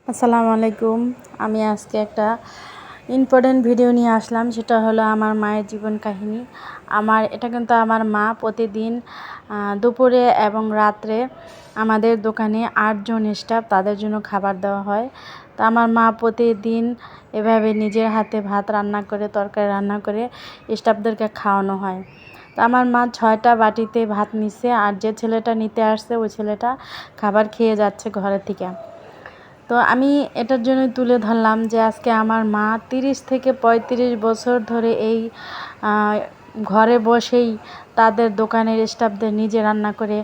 আসসালামু আলাইকুম। আমি আজকে একটা ইম্পর্টেন্ট ভিডিও নিয়ে আসলাম, সেটা হলো আমার মায়ের জীবন কাহিনী। এটা কিন্তু আমার মা প্রতিদিন দুপুরে এবং রাত্রে আমাদের দোকানে 8 জন স্টাফ, তাদের জন্য খাবার দেওয়া হয়। তো আমার মা প্রতিদিন এভাবে নিজের হাতে ভাত রান্না করে, তরকারি রান্না করে স্টাফদেরকে খাওয়ানো হয়। তো আমার মা 6টা বাটিতে ভাত নিচ্ছে, আর যে ছেলেটা নিতে আসছে ওই ছেলেটা খাবার খেয়ে যাচ্ছে ঘরের থেকে। তো আমি এটার জন্যই তুলে ধরলাম যে আজকে আমার মা 30 থেকে 35 বছর ধরে এই ঘরে বসেই তাদের দোকানের স্টাফদের নিজে রান্না করে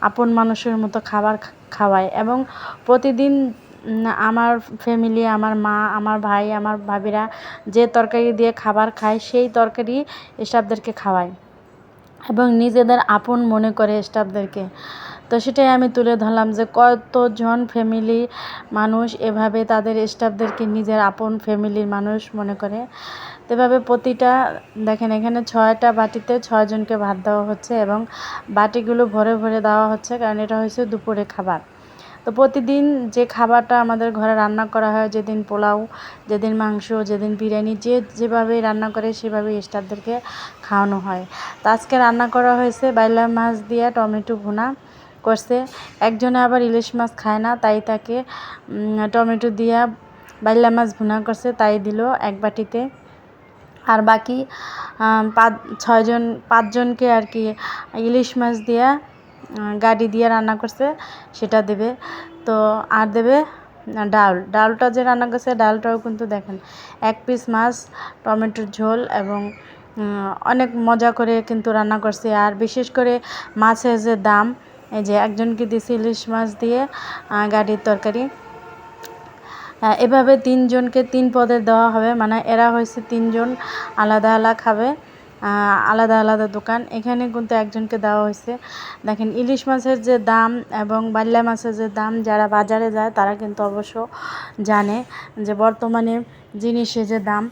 আপন মানুষের মতো খাবার খাওয়ায়, এবং প্রতিদিন আমার ফ্যামিলি, আমার মা, আমার ভাই, আমার ভাবিরা যে তরকারি দিয়ে খাবার খায় সেই তরকারি স্টাফদেরকে খাওয়ায় এবং নিজেদের আপন মনে করে স্টাফদেরকে। তো সেটাই আমি তুলে ধরলাম যে কতজন ফ্যামিলি মানুষ এভাবে তাদের স্টাফদেরকে নিজের আপন ফ্যামিলির মানুষ মনে করে। তো এভাবে প্রতিটা দেখেন, এখানে 6টা বাটিতে 6 জনকে ভাত দেওয়া হচ্ছে এবং বাটিগুলো ভরে ভরে দেওয়া হচ্ছে, কারণ এটা হচ্ছে দুপুরে খাবার। তো প্রতিদিন যে খাবারটা আমাদের ঘরে রান্না করা হয়, যেদিন পোলাও, যেদিন মাংস, যেদিন বিরিয়ানি, যেভাবেই রান্না করে সেভাবেই স্টাফদেরকে খাওয়ানো হয়। তো আজকে রান্না করা হয়েছে বাইলা মাছ দিয়ে টমেটো ভুনা করছে। একজনে আবার ইলিশ মাছ খায় না, তাই তাকে টমেটো দিয়া বাইলা মাছ ভুনা করছে, তাই দিল এক বাটিতে। আর বাকি 5জনকে আর কি ইলিশ মাছ দিয়া গাড়ি দিয়ে রান্না করছে, সেটা দেবে। তো আর দেবে ডালটা যে রান্না করছে, ডালটাও কিন্তু দেখেন 1 পিস মাছ, টমেটোর ঝোল এবং অনেক মজা করে কিন্তু রান্না করছে। আর বিশেষ করে মাছের যে দাম, এই যে একজনকে দিয়েছে ইলিশ মাছ দিয়ে গাড়ির তরকারি। এভাবে 3 জনকে 3 পদের দেওয়া হবে, মানে এরা হয়েছে 3 জন আলাদা আলাদা খাবে, আলাদা আলাদা দোকান। এখানে কিন্তু একজনকে দেওয়া হয়েছে। দেখেন ইলিশ মাছের যে দাম এবং বাল্লা মাছের যে দাম, যারা বাজারে যায় তারা কিন্তু অবশ্য জানে যে বর্তমানে জিনিসের যে দাম।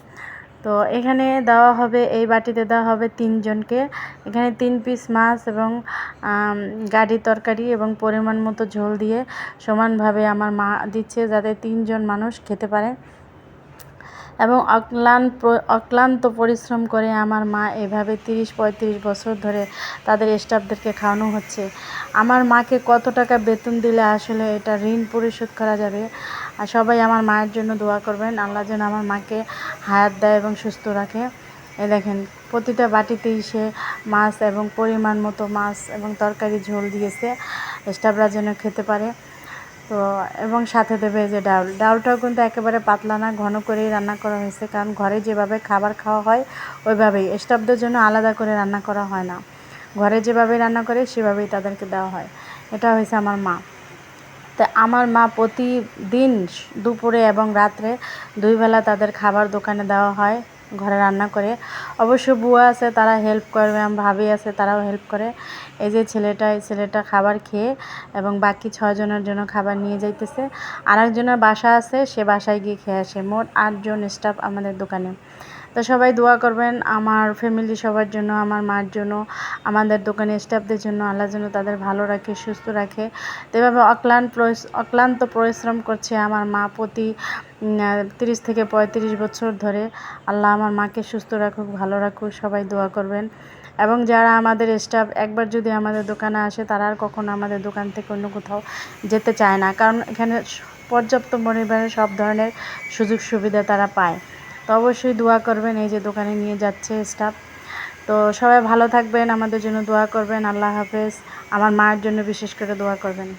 তো এখানে দেওয়া হবে, এই বাটিতে দেওয়া হবে 3 জনকে। এখানে 3 পিস মাছ এবং গাড়ি তরকারি এবং পরিমাণ মতো ঝোল দিয়ে সমানভাবে আমার মা দিচ্ছে, যাতে 3 জন মানুষ খেতে পারে। এবং অক্লান্ত পরিশ্রম করে আমার মা এভাবে 30-35 বছর ধরে তাদের স্টাফদেরকে খাওয়ানো হচ্ছে। আমার মাকে কত টাকা বেতন দিলে আসলে এটা ঋণ পরিশোধ করা যাবে। আর সবাই আমার মায়ের জন্য দোয়া করবেন, আল্লাহ যেন আমার মাকে হায়াত দেয় এবং সুস্থ রাখে। এই দেখেন প্রতিটা বাটিতেই সে মাছ এবং পরিমাণ মতো মাছ এবং তরকারি ঝোল দিয়েছে, স্টাফরা যেন খেতে পারে। তো এবং সাথে দেবে যে ডালটাও কিন্তু একেবারে পাতলা না, ঘন করেই রান্না করা হয়েছে, কারণ ঘরে যেভাবে খাবার খাওয়া হয় ওইভাবেই, স্টাফদের জন্য আলাদা করে রান্না করা হয় না। ঘরে যেভাবে রান্না করে সেভাবেই তাদেরকে দেওয়া হয়। এটা হয়েছে আমার মা। তা আমার মা প্রতিদিন দুপুরে এবং রাত্রে 2 বেলা তাদের খাবার দোকানে দেওয়া হয়, ঘরে রান্না করে। অবশ্য বুয়া আছে, তারা হেল্প করবে, আমার ভাবি আছে, তারাও হেল্প করে। এই যে এই ছেলেটা খাবার খেয়ে এবং বাকি 6 জনের জন্য খাবার নিয়ে যাইতেছে। আরেকজনের বাসা আছে, সে বাসায় গিয়ে খেয়ে আসে। মোট 8 জন স্টাফ আমাদের দোকানে। তো সবাই দোয়া করবেন আমার ফ্যামিলি সবার জন্য, আমার মার জন্য, আমাদের দোকানের স্টাফদের জন্য। আল্লাহ যেন তাদের ভালো রাখে, সুস্থ রাখে। তো এভাবে অক্লান্ত পরিশ্রম করছে আমার মা প্রতি 30 থেকে 35 বছর ধরে। আল্লাহ আমার মাকে সুস্থ রাখুক, ভালো রাখুক, সবাই দোয়া করবেন। এবং যারা আমাদের স্টাফ একবার যদি আমাদের দোকানে আসে, তারা আর কখনো আমাদের দোকান থেকে অন্য কোথাও যেতে চায় না, কারণ এখানে পর্যাপ্ত পরিমাণে সব ধরনের সুযোগ সুবিধা তারা পায়। তো অবশ্যই দোয়া করবেন, এই যে দোকানে নিয়ে যাচ্ছে স্টাফ। তো সবাই ভালো থাকবেন, আমাদের জন্য দোয়া করবেন। আল্লাহ হাফেজ। আমার মায়ের জন্য বিশেষ করে দোয়া করবেন।